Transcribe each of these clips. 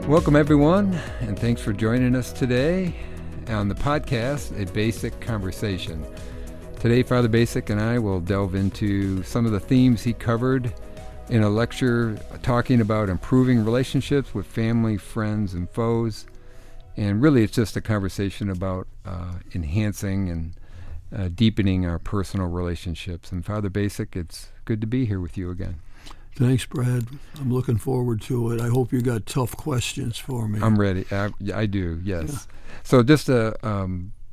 Welcome, everyone, and thanks for joining us today on the podcast, A Bacik Conversation. Today, Father Bacik and I will delve into some of the themes he covered in a lecture talking about improving relationships with family, friends, and foes. And really, it's just a conversation about enhancing and deepening our personal relationships. And Father Bacik, it's good to be here with you again. Thanks, Brad. I'm looking forward to it. I hope you got tough questions for me. I'm ready. I do, yes. Yeah. So just to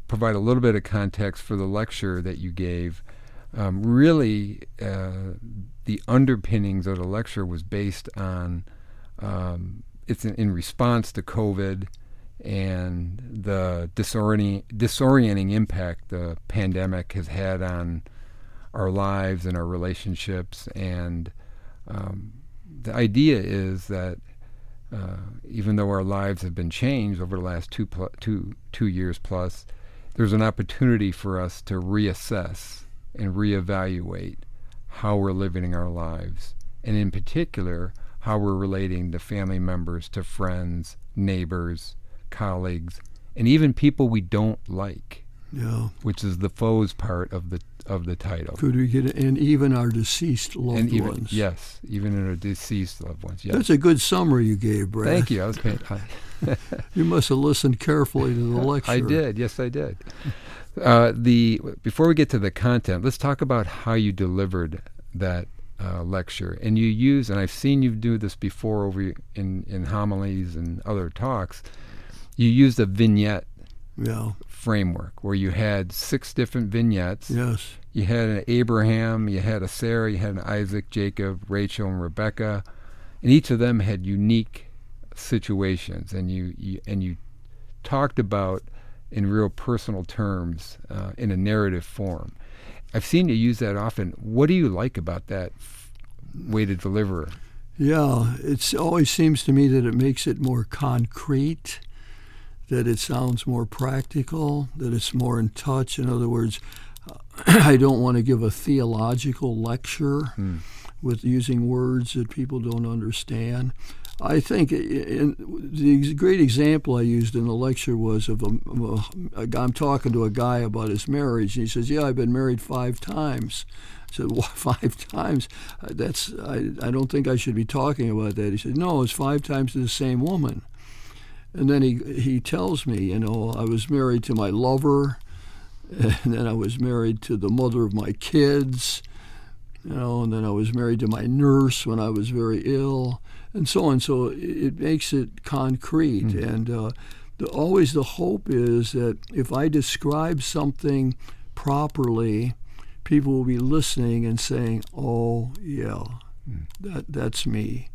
provide a little bit of context for the lecture that you gave, really the underpinnings of the lecture was based on, it's in response to COVID and the disorienting impact the pandemic has had on our lives and our relationships. And the idea is that even though our lives have been changed over the last two years plus, there's an opportunity for us to reassess and reevaluate how we're living our lives, and in particular, how we're relating to family members, to friends, neighbors, colleagues, and even people we don't like. Yeah. Which is the foes part of the title. Could we get and even our deceased loved ones? Yes, even our deceased loved ones. Yes. That's a good summary you gave, Brad. Thank you. I was paying. You must have listened carefully to the lecture. I did. Yes, I did. Before we get to the content, let's talk about how you delivered that lecture. And you use, and I've seen you do this before over in homilies and other talks. You used a vignette. Yeah. Framework where you had 6 different vignettes. Yes. You had an Abraham, you had a Sarah, you had an Isaac, Jacob, Rachel, and Rebecca, and each of them had unique situations, and you talked about in real personal terms in a narrative form. I've seen you use that often. What do you like about that way to deliver? Yeah, it always seems to me that it makes it more concrete, that it sounds more practical, that it's more in touch. In other words, I don't want to give a theological lecture with using words that people don't understand. I think the great example I used in the lecture was of I'm talking to a guy about his marriage, and he says, "Yeah, I've been married 5 times." I said, "What, 5 times? I don't think I should be talking about that." He said, "No, it's 5 times to the same woman." And then he tells me, I was married to my lover, and then I was married to the mother of my kids, and then I was married to my nurse when I was very ill, and so on. So it makes it concrete. And always the hope is that if I describe something properly, people will be listening and saying, "Oh, yeah, that's me.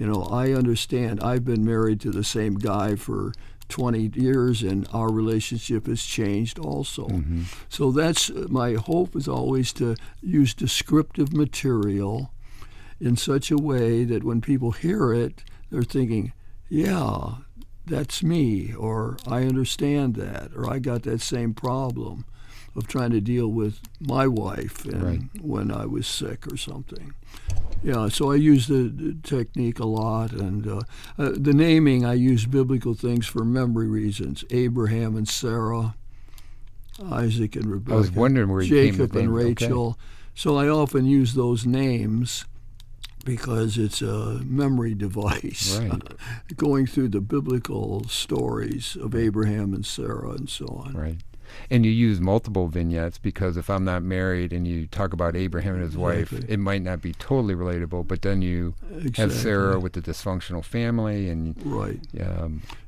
I understand. I've been married to the same guy for 20 years, and our relationship has changed also." Mm-hmm. So that's my hope, is always to use descriptive material in such a way that when people hear it, they're thinking, "Yeah, that's me," or "I understand that," or "I got that same problem of trying to deal with my wife when I was sick or something." Yeah, so I use the technique a lot, and the naming, I use biblical things for memory reasons. Abraham and Sarah, Isaac and Rebecca, I was wondering where Jacob and Rachel. Okay. So I often use those names because it's a memory device, going through the biblical stories of Abraham and Sarah and so on. Right. And you use multiple vignettes because if I'm not married and you talk about Abraham and his wife, it might not be totally relatable, but then you have Sarah with the dysfunctional family. And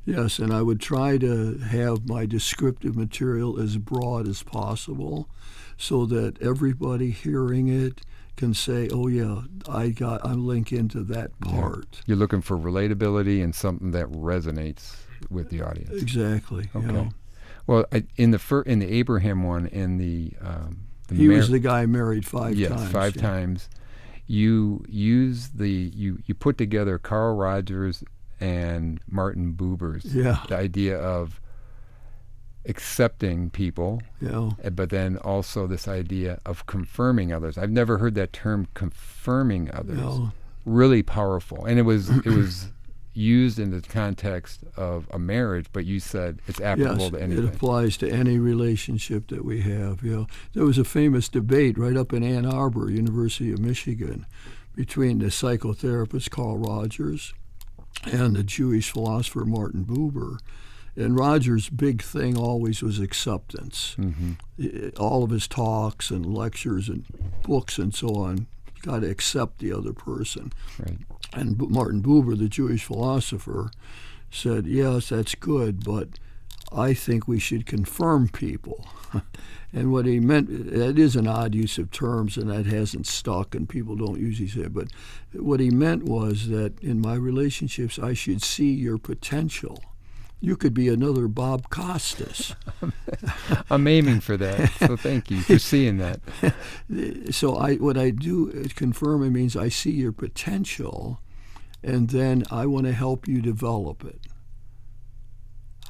Yes, and I would try to have my descriptive material as broad as possible so that everybody hearing it can say, "Oh yeah, I'm linking into that part." Yeah. You're looking for relatability and something that resonates with the audience. Exactly. Okay. Well, in the Abraham one, he was the guy married 5 times. Yes, 5 times. You put together Carl Rogers and Martin Buber's the idea of accepting people, but then also this idea of confirming others. I've never heard that term, confirming others. Really powerful, and it was used in the context of a marriage, but you said it's applicable to anything. It applies to any relationship that we have. There was a famous debate right up in Ann Arbor, University of Michigan, between the psychotherapist Carl Rogers and the Jewish philosopher Martin Buber. And Rogers' big thing always was acceptance. All of his talks and lectures and books and so on, you got to accept the other person. Right. And Martin Buber, the Jewish philosopher, said, yes, that's good, but I think we should confirm people. And what he meant, that is an odd use of terms, and that hasn't stuck, and people don't usually say it, but what he meant was that in my relationships, I should see your potential. You could be another Bob Costas. I'm aiming for that, so thank you for seeing that. So what I do is confirm. It means I see your potential, and then I want to help you develop it.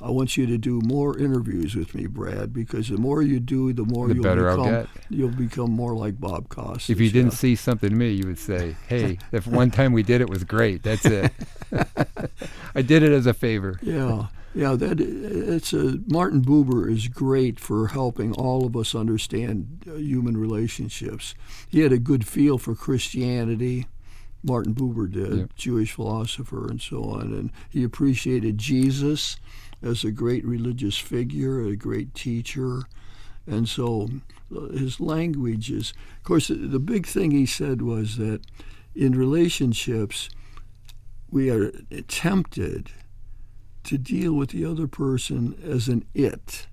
I want you to do more interviews with me, Brad, because the more you do, the better I'll get. You'll become more like Bob Costas. If you didn't see something in me, you would say, hey, if one time we did it was great. That's it. I did it as a favor. Yeah. Martin Buber is great for helping all of us understand human relationships. He had a good feel for Christianity. Martin Buber did, yep. Jewish philosopher and so on. And he appreciated Jesus as a great religious figure, a great teacher. And so his language is, of course, the big thing he said was that in relationships, we are tempted to deal with the other person as an it.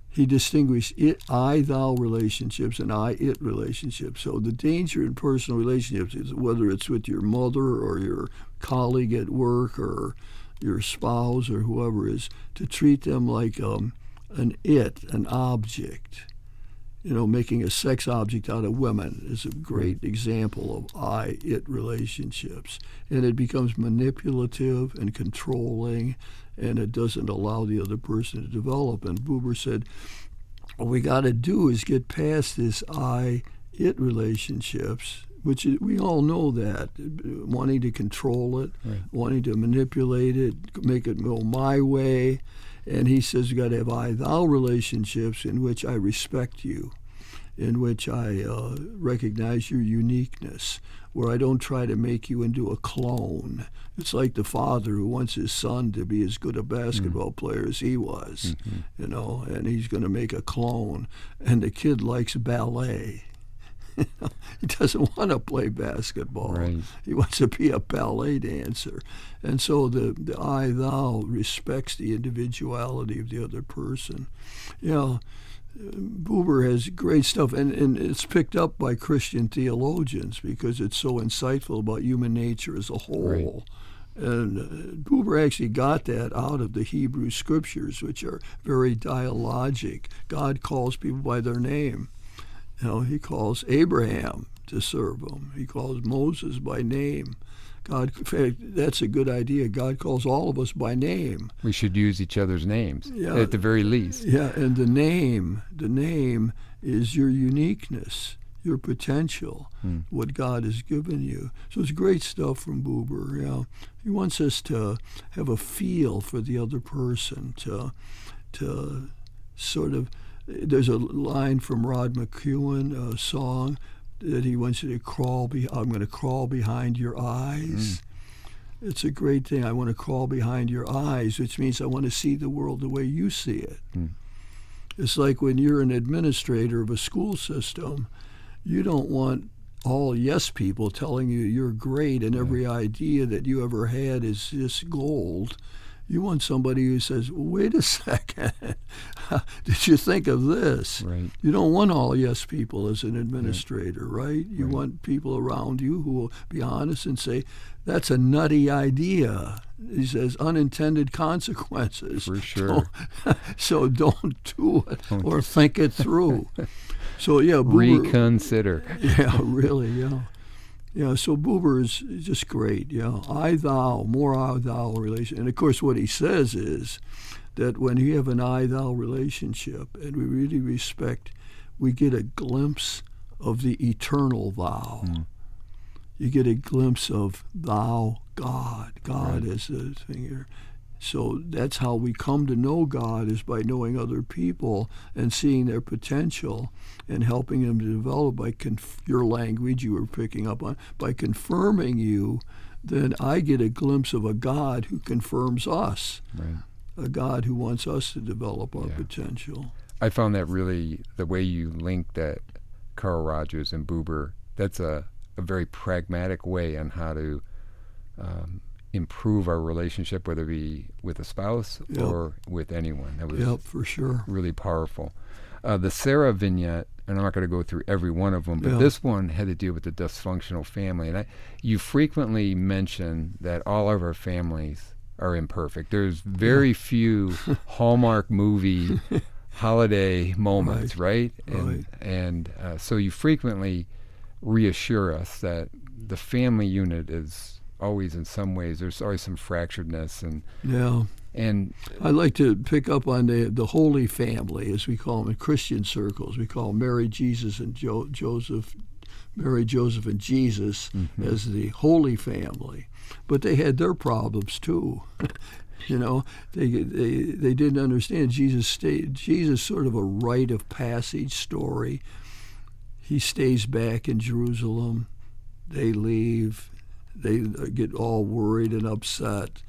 He distinguished I-thou relationships and I-it relationships. So the danger in personal relationships is whether it's with your mother or your colleague at work or your spouse or whoever is, to treat them like an it, an object. Making a sex object out of women is a great example of I-it relationships. And it becomes manipulative and controlling, and it doesn't allow the other person to develop. And Buber said, what we got to do is get past this I-it relationships, which we all know that, wanting to control it, right. Wanting to manipulate it, make it go my way. And he says we've got to have I-thou relationships in which I respect you, in which I recognize your uniqueness, where I don't try to make you into a clone. It's like the father who wants his son to be as good a basketball player as he was, and he's going to make a clone. And the kid likes ballet. He doesn't want to play basketball. Right. He wants to be a ballet dancer. And so the I-thou respects the individuality of the other person. Buber has great stuff, and it's picked up by Christian theologians because it's so insightful about human nature as a whole. Right. And Buber actually got that out of the Hebrew Scriptures, which are very dialogic. God calls people by their name. He calls Abraham to serve him. He calls Moses by name. God, in fact, that's a good idea. God calls all of us by name. We should use each other's names, at the very least. Yeah, and the name is your uniqueness, your potential, what God has given you. So it's great stuff from Buber. He wants us to have a feel for the other person, to sort of. There's a line from Rod McEwen, a song, that he wants you to crawl. I'm going to crawl behind your eyes. It's a great thing. I want to crawl behind your eyes, which means I want to see the world the way you see it. It's like when you're an administrator of a school system, you don't want all yes people telling you you're great and every idea that you ever had is just gold. You want somebody who says, wait a second, did you think of this? Right. You don't want all yes people as an administrator, right? You want people around you who will be honest and say, that's a nutty idea. He says, unintended consequences. For sure. So don't do it or think it through. So, Buber, reconsider. Yeah, really, so Buber is just great. I-thou, more I-thou relation. And of course what he says is that when you have an I-thou relationship and we really respect, we get a glimpse of the eternal thou. you get a glimpse of thou, God. God is the thing here. So that's how we come to know God, is by knowing other people and seeing their potential and helping them to develop by your language you were picking up on. By confirming you, then I get a glimpse of a God who confirms us, a God who wants us to develop our potential. I found that really, the way you link that Carl Rogers and Buber, that's a very pragmatic way on how to improve our relationship, whether it be with a spouse or with anyone. That was for sure. Really powerful. The Sarah vignette, and I'm not going to go through every one of them, but this one had to deal with the dysfunctional family. And you frequently mention that all of our families are imperfect. There's very few Hallmark movie holiday moments, right? And so you frequently reassure us that the family unit is always, in some ways, there's always some fracturedness. And I like to pick up on the Holy Family, as we call them in Christian circles. We call Mary, Jesus, and Joseph, Mary, Joseph, and Jesus as the Holy Family. But they had their problems too. You know, they didn't understand Jesus sort of a rite of passage story. He stays back in Jerusalem. They leave. They get all worried and upset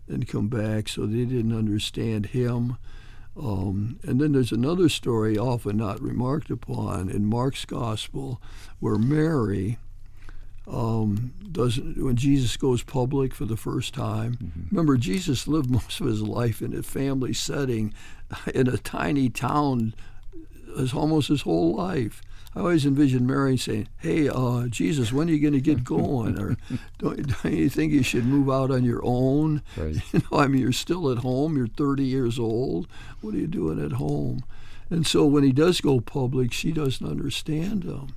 and come back, so they didn't understand him. And then there's another story often not remarked upon in Mark's Gospel where Mary when Jesus goes public for the first time. Remember, Jesus lived most of his life in a family setting in a tiny town almost his whole life. I always envision Mary saying, "Hey, Jesus, when are you going to get going? Or don't you think you should move out on your own? Right. You know, I mean, you're still at home. You're 30 years old. What are you doing at home?" And so when he does go public, she doesn't understand him.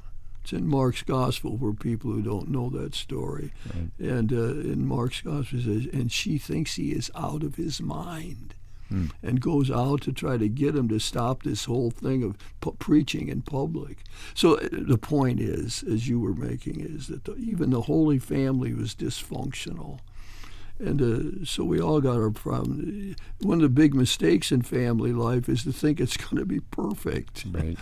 It's in Mark's Gospel for people who don't know that story. Right. And in Mark's Gospel it says, and she thinks he is out of his mind. And goes out to try to get him to stop this whole thing of preaching in public. So the point is, as you were making, is that even the Holy Family was dysfunctional. And so we all got our problem. One of the big mistakes in family life is to think it's going to be perfect. Right.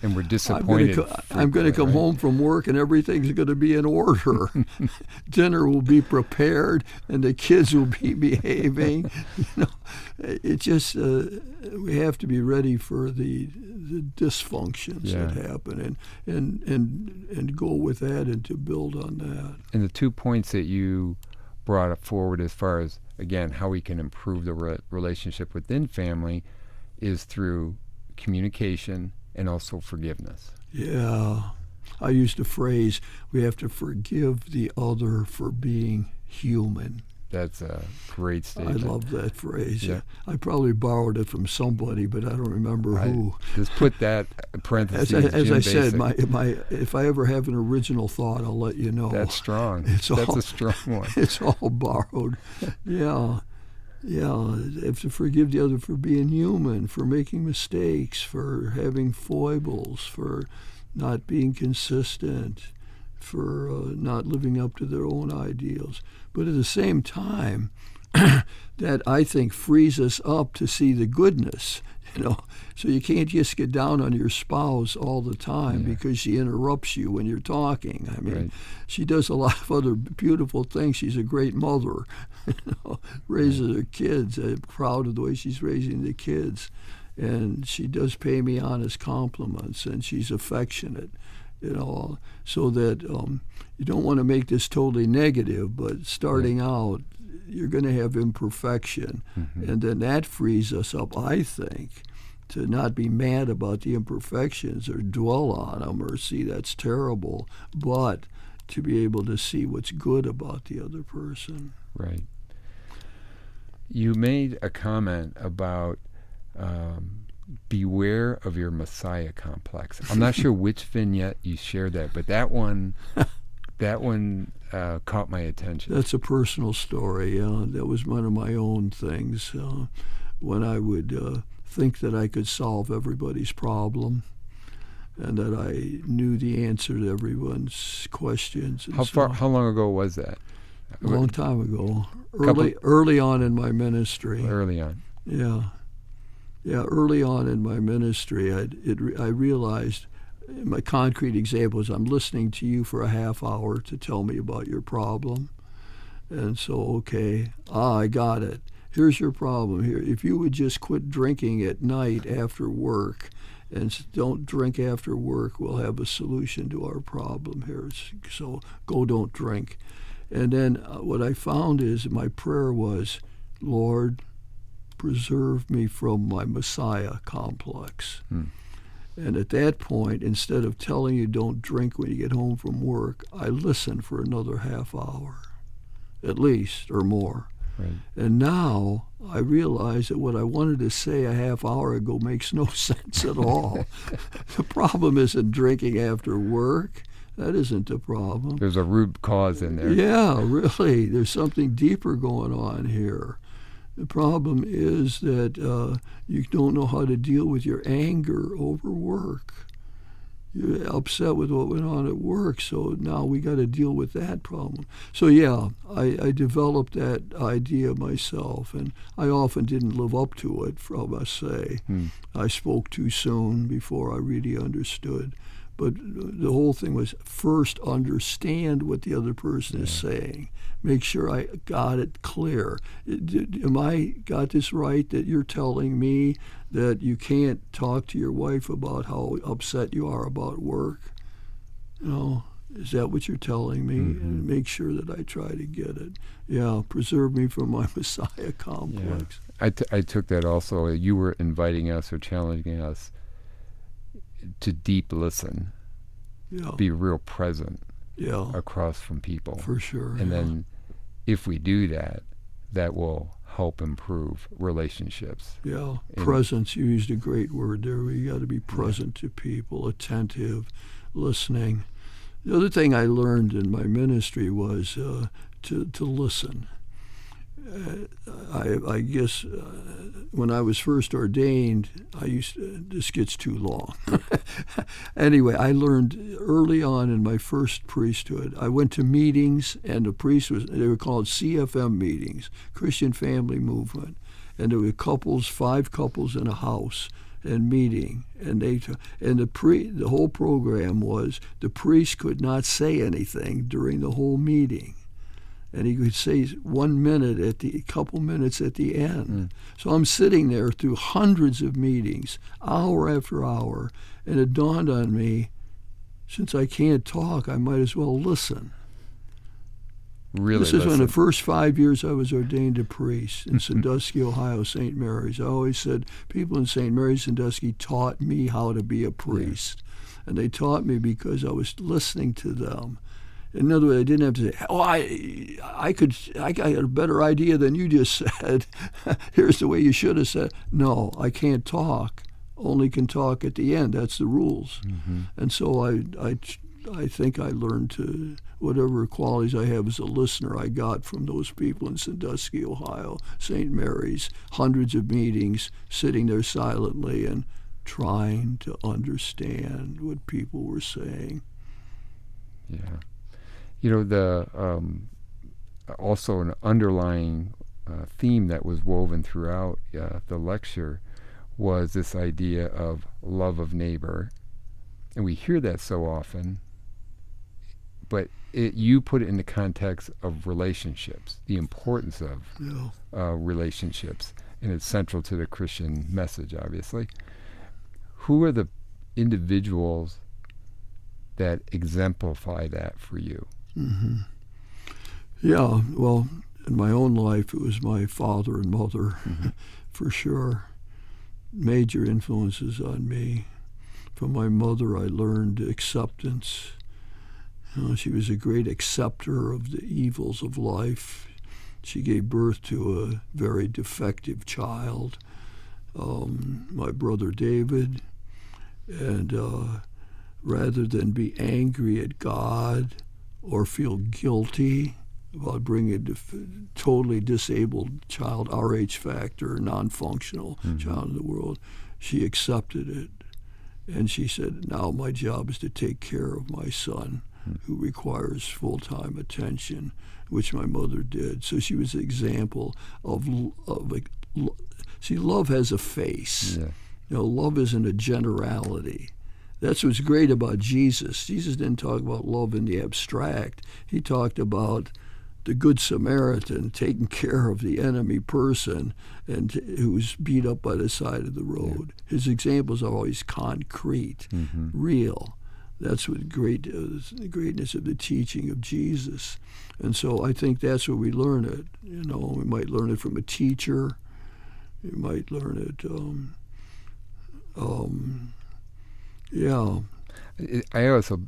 And we're disappointed. I'm going to come home from work and everything's going to be in order. Dinner will be prepared and the kids will be behaving. You know, it just we have to be ready for the dysfunctions that happen and go with that and to build on that. And the 2 points that you brought up forward as far as, again, how we can improve the relationship within family is through communication and also forgiveness. Yeah. I used a phrase, we have to forgive the other for being human. That's a great statement. I love that phrase. Yeah. I probably borrowed it from somebody, but I don't remember who. Just put that parentheses. As I said, if I ever have an original thought, I'll let you know. That's strong. That's a strong one. It's all borrowed. Yeah. I have to forgive the other for being human, for making mistakes, for having foibles, for not being consistent, for not living up to their own ideals. But at the same time, that I think frees us up to see the goodness, you know. So you can't just get down on your spouse all the time because she interrupts you when you're talking. I mean, she does a lot of other beautiful things. She's a great mother, you know, raises her kids. I'm proud of the way she's raising the kids. And she does pay me honest compliments, and she's affectionate. You know, so that you don't want to make this totally negative, but starting out, you're going to have imperfection. And then that frees us up, I think, to not be mad about the imperfections or dwell on them or see that's terrible, but to be able to see what's good about the other person. Right. You made a comment about beware of your Messiah complex. I'm not sure which vignette you shared that, but that one caught my attention. That's a personal story. That was one of my own things. When I would think that I could solve everybody's problem, and that I knew the answer to everyone's questions. And How long ago was that? A long time ago. Early on in my ministry. Early on. Yeah. Yeah, early on in my ministry, I realized, my concrete example is I'm listening to you for a half hour to tell me about your problem. And so, okay, I got it. Here's your problem here. If you would just quit drinking at night after work and don't drink after work, we'll have a solution to our problem here. So go, don't drink. And then what I found is my prayer was, Lord, preserve me from my Messiah complex. And at that point, instead of telling you don't drink when you get home from work, I listened for another half hour, at least, or more. Right. And now I realize that what I wanted to say a half hour ago makes no sense at all. The problem isn't drinking after work. That isn't the problem. There's a root cause in there. Yeah, really. There's something deeper going on here. The problem is that you don't know how to deal with your anger over work. You're upset with what went on at work, so now we got to deal with that problem. So yeah, I developed that idea myself, and I often didn't live up to it, I must say. I spoke too soon before I really understood. But the whole thing was first understand what the other person is saying. Make sure I got it clear. Am I got this right that you're telling me that you can't talk to your wife about how upset you are about work? Is that what you're telling me? And make sure that I try to get it. Yeah, preserve me from my Messiah complex. Yeah. I took that also. You were inviting us or challenging us to deep listen, be real present across from people. For sure. And then if we do that, that will help improve relationships. Yeah, presence, you used a great word there. We got to be present to people, attentive, listening. The other thing I learned in my ministry was to listen. I guess when I was first ordained, this gets too long. Anyway, I learned early on in my first priesthood, I went to meetings, and they were called CFM meetings, Christian Family Movement, and there were 5 couples in a house and meeting, and the whole program was the priest could not say anything during the whole meeting. And he could say 1 minute a couple minutes at the end. So I'm sitting there through hundreds of meetings, hour after hour, and it dawned on me, since I can't talk, I might as well listen. Really This is when the first 5 years I was ordained a priest in Sandusky, Ohio, St. Mary's. I always said people in St. Mary's, Sandusky taught me how to be a priest. And they taught me because I was listening to them. In other words, I didn't have to say, I got a better idea than you just said. Here's the way you should have said. No, I can't talk. Only can talk at the end. That's the rules. And so I think I learned to, whatever qualities I have as a listener, I got from those people in Sandusky, Ohio, St. Mary's, hundreds of meetings, sitting there silently and trying to understand what people were saying. Yeah. The also an underlying theme that was woven throughout the lecture was this idea of love of neighbor. And we hear that so often, but you put it in the context of relationships, the importance of relationships, and it's central to the Christian message, obviously. Who are the individuals that exemplify that for you? Yeah, well, in my own life, it was my father and mother, for sure. Major influences on me. From my mother, I learned acceptance. She was a great acceptor of the evils of life. She gave birth to a very defective child, my brother David, and rather than be angry at God or feel guilty about bringing a totally disabled child, RH factor, non-functional child in the world, she accepted it. And she said, now my job is to take care of my son who requires full-time attention, which my mother did. So she was an example of see, love has a face. Yeah. You know, love isn't a generality. That's what's great about Jesus. Jesus didn't talk about love in the abstract. He talked about the Good Samaritan taking care of the enemy person and who's beat up by the side of the road. Yeah. His examples are always concrete, real. That's what the greatness of the teaching of Jesus. And so I think that's where we learn it. You know, we might learn it from a teacher. You might learn it, yeah. I also,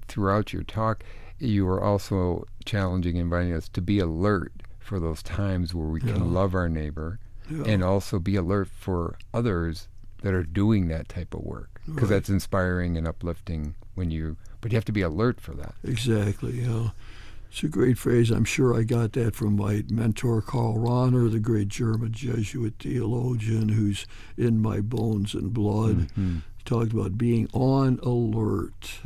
throughout your talk, you were also challenging, inviting us to be alert for those times where we can love our neighbor and also be alert for others that are doing that type of work, because that's inspiring and uplifting but you have to be alert for that. Exactly, yeah. It's a great phrase. I'm sure I got that from my mentor, Karl Rahner, the great German Jesuit theologian who's in my bones and blood. He talked about being on alert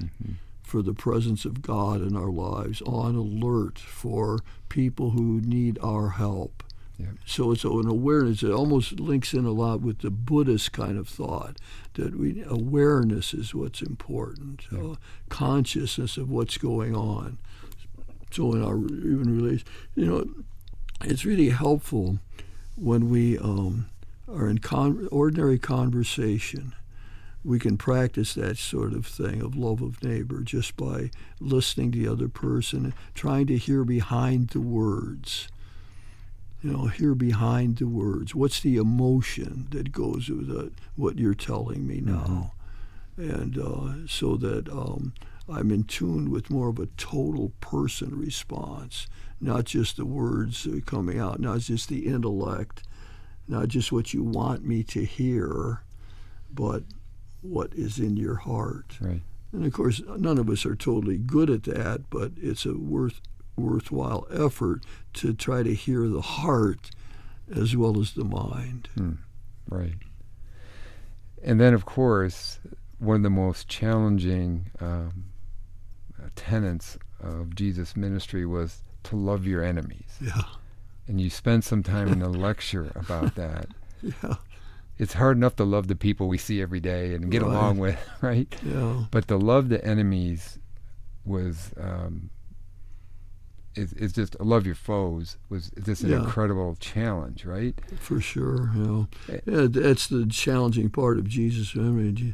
for the presence of God in our lives, on alert for people who need our help. Yeah. So it's an awareness. It almost links in a lot with the Buddhist kind of thought that awareness is what's important, consciousness of what's going on. So in our even relation, it's really helpful when we are in ordinary conversation. We can practice that sort of thing of love of neighbor just by listening to the other person, trying to hear behind the words. Hear behind the words. What's the emotion that goes with what you're telling me now? And so that I'm in tune with more of a total person response, not just the words coming out, not just the intellect, not just what you want me to hear, but what is in your heart. Right. And of course, none of us are totally good at that, but it's a worthwhile effort to try to hear the heart as well as the mind. Right. And then, of course, one of the most challenging tenets of Jesus' ministry was to love your enemies. Yeah. And you spent some time in a lecture about that. Yeah. It's hard enough to love the people we see every day and get along with, right? Yeah. But to love the enemies was, it's just, love your foes was just an incredible challenge, right? For sure, yeah. That's the challenging part of Jesus' memory.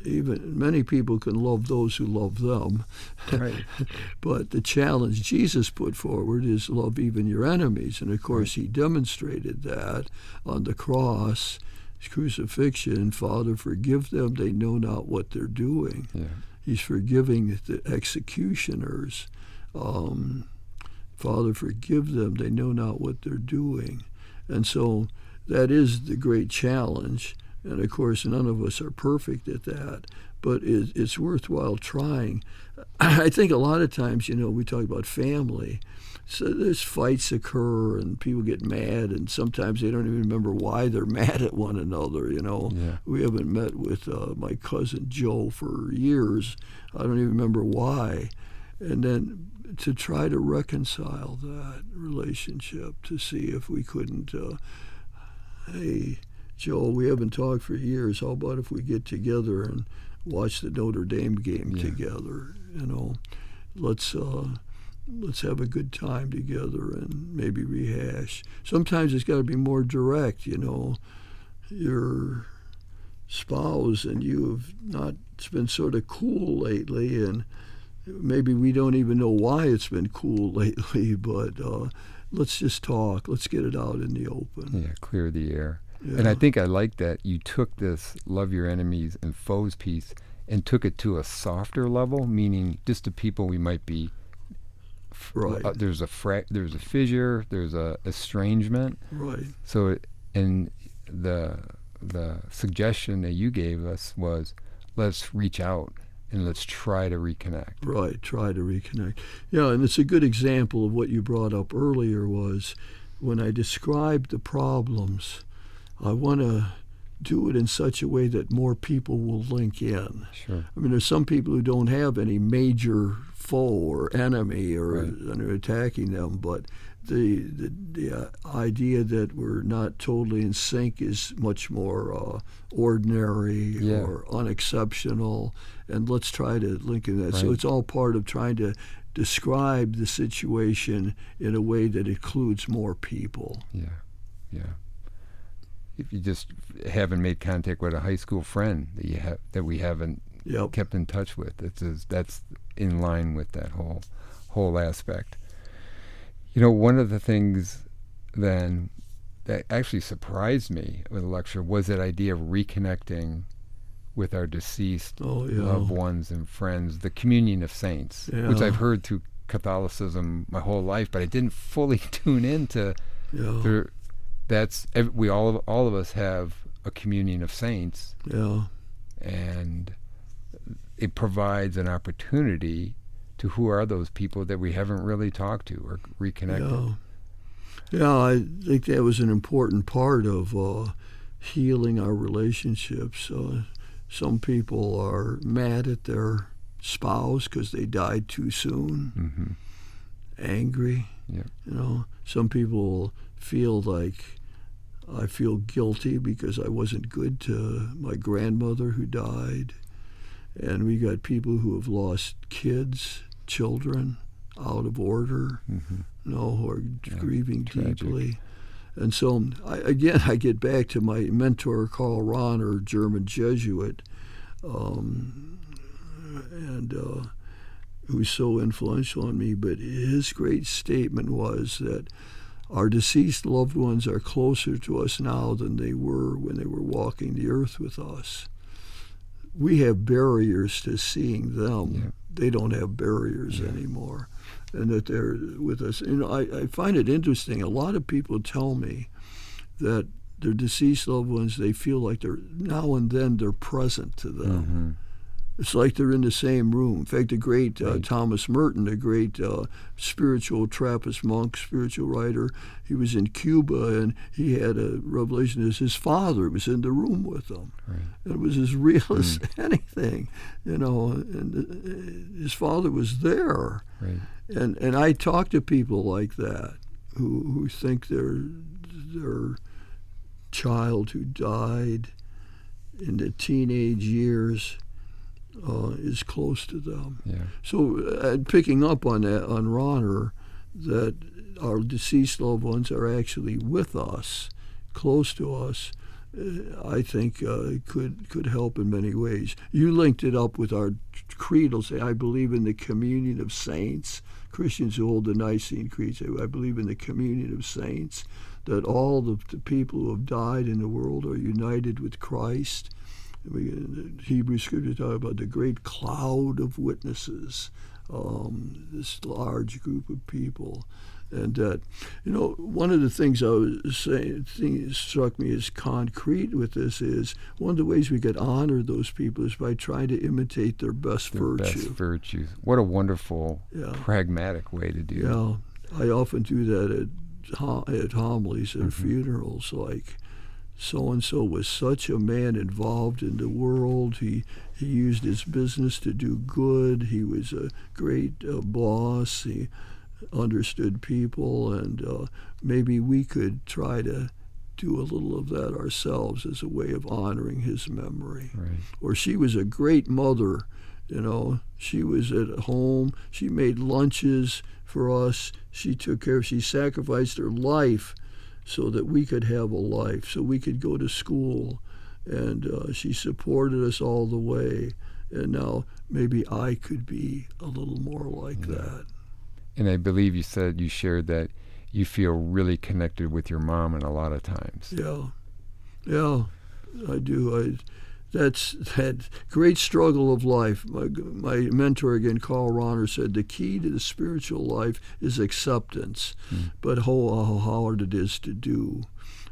Even many people can love those who love them. Right. But the challenge Jesus put forward is love even your enemies. And of course, he demonstrated that on the cross, his crucifixion. Father, forgive them, they know not what they're doing. Yeah. He's forgiving the executioners. Father, forgive them, they know not what they're doing. And so that is the great challenge. And of course, none of us are perfect at that, but it's worthwhile trying. I think a lot of times, we talk about family. So there's fights occur and people get mad, and sometimes they don't even remember why they're mad at one another, Yeah. We haven't met with my cousin Joe for years. I don't even remember why. And then to try to reconcile that relationship, to see if we couldn't, hey, Joe, we haven't talked for years. How about if we get together and watch the Notre Dame game together? Let's have a good time together and maybe rehash. Sometimes it's got to be more direct. Your spouse and you have not been sort of cool lately, and maybe we don't even know why it's been cool lately. But let's just talk. Let's get it out in the open. Yeah, clear the air. Yeah. And I think I like that you took this love your enemies and foes piece and took it to a softer level, meaning just to people we might be. Right. There's a fissure. There's a estrangement. Right. So, and the suggestion that you gave us was, let's reach out and let's try to reconnect. Right. Try to reconnect. Yeah, and it's a good example of what you brought up earlier. Was when I described the problems, I want to do it in such a way that more people will link in. Sure. I mean, there's some people who don't have any major foe or enemy or Right. and are attacking them, but the idea that we're not totally in sync is much more ordinary Yeah. or unexceptional, and let's try to link in that. So Right. it's all part of trying to describe the situation in a way that includes more people. Yeah. Yeah. If you just haven't made contact with a high school friend that we haven't Yep. kept in touch with, that's in line with that whole aspect. One of the things then that actually surprised me with the lecture was that idea of reconnecting with our deceased Oh, yeah. loved ones and friends, the communion of saints, which Yeah. I've heard through Catholicism my whole life, but I didn't fully tune into. Yeah. We all of us have a communion of saints, Yeah. and it provides an opportunity to who are those people that we haven't really talked to or reconnected. Yeah. Yeah, I think that was an important part of healing our relationships. Some people are mad at their spouse because they died too soon, Mm-hmm. angry. Yeah. Some people feel like I feel guilty because I wasn't good to my grandmother who died. And we got people who have lost kids, children, out of order, Mm-hmm. who are grieving tragic. deeply. And so, I get back to my mentor, Karl Rahner, German Jesuit, and who's so influential on me. But his great statement was that our deceased loved ones are closer to us now than they were when they were walking the earth with us. We have barriers to seeing them. Yeah. They don't have barriers anymore, and that they're with us. I find it interesting. A lot of people tell me that their deceased loved ones, they feel like they're now and then they're present to them. Mm-hmm. It's like they're in the same room. In fact, the great Right. Thomas Merton, the great spiritual Trappist monk, spiritual writer, he was in Cuba, and he had a revelation that his father was in the room with him. Right. It was as real as anything, and his father was there. Right. And I talk to people like that who think their child who died in the teenage years is close to them. Yeah. So picking up on that, on Rahner, that our deceased loved ones are actually with us, close to us, I think could help in many ways. You linked it up with our creed. Say, I believe in the communion of saints. Christians who hold the Nicene Creed say, I believe in the communion of saints, that all the people who have died in the world are united with Christ. The Hebrew scripture talk about the great cloud of witnesses, this large group of people. And that, one of the things I was saying, struck me as concrete with this is one of the ways we could honor those people is by trying to imitate their best virtue. Best virtues. What a wonderful, pragmatic way to do it. Yeah, I often do that at homilies and funerals, like, so-and-so was such a man involved in the world. He used his business to do good. He was a great boss. He understood people, and maybe we could try to do a little of that ourselves as a way of honoring his memory. Right. Or she was a great mother. She was at home. She made lunches for us. She took care of, she sacrificed her life so that we could have a life, so we could go to school. And she supported us all the way. And now maybe I could be a little more like that. And I believe you said you shared that you feel really connected with your mom in a lot of times. Yeah, I do. That's that great struggle of life. My mentor again, Karl Rahner, said the key to the spiritual life is acceptance, but how hard it is to do.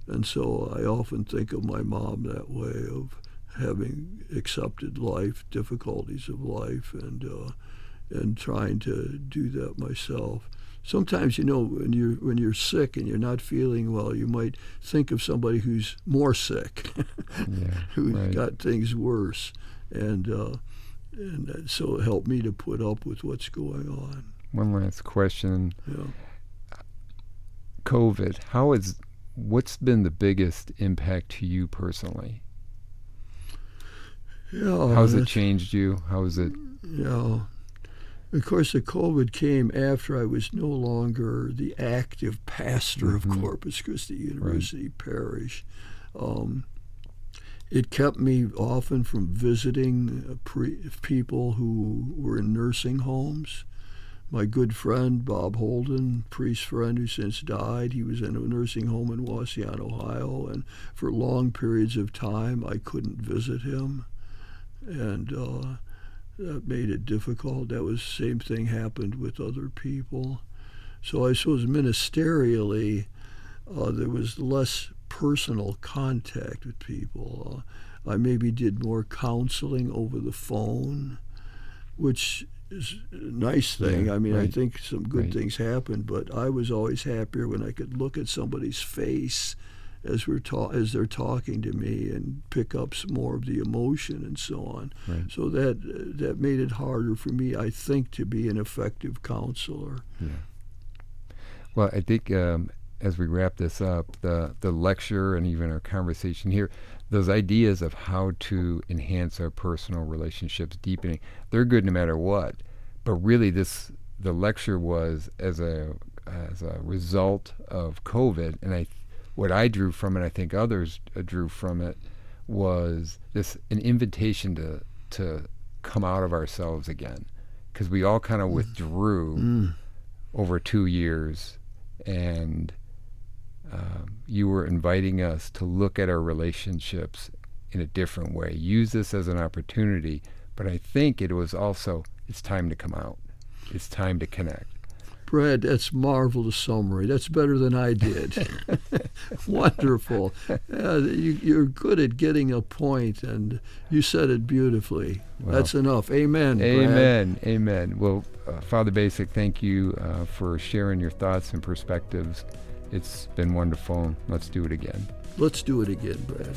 And so I often think of my mom that way, of having accepted life, difficulties of life, and trying to do that myself. sometimes, when you're sick and you're not feeling well, you might think of somebody who's more sick, Yeah, who's right. got things worse, and so it helped me to put up with what's going on. One last question. Yeah. COVID, what's been the biggest impact to you personally? Yeah. How's it changed you? How is it? Yeah. Of course, the COVID came after I was no longer the active pastor of Corpus Christi University Parish. It kept me often from visiting people who were in nursing homes. My good friend, Bob Holden, priest friend who since died, he was in a nursing home in Waseon, Ohio, and for long periods of time I couldn't visit him. And that made it difficult. That was the same thing happened with other people. So I suppose ministerially, there was less personal contact with people. I maybe did more counseling over the phone, which is a nice thing. Yeah, I mean, I right. think some good Right. things happened, but I was always happier when I could look at somebody's face as they're talking to me and pick up some more of the emotion and so on. Right. So that made it harder for me, I think, to be an effective counselor. Yeah. Well, I think as we wrap this up, the lecture and even our conversation here, those ideas of how to enhance our personal relationships, deepening, they're good no matter what. But really, the lecture was as a result of COVID, and what I drew from it, I think others drew from it, was an invitation to come out of ourselves again, because we all kind of withdrew over 2 years, and you were inviting us to look at our relationships in a different way. Use this as an opportunity, but I think it was also, it's time to come out. It's time to connect. Brad, that's marvelous summary. That's better than I did. Wonderful. You're good at getting a point, and you said it beautifully. Well, that's enough. Amen, Brad. Amen. Amen. Well, Father Bacik, thank you for sharing your thoughts and perspectives. It's been wonderful. Let's do it again. Let's do it again, Brad.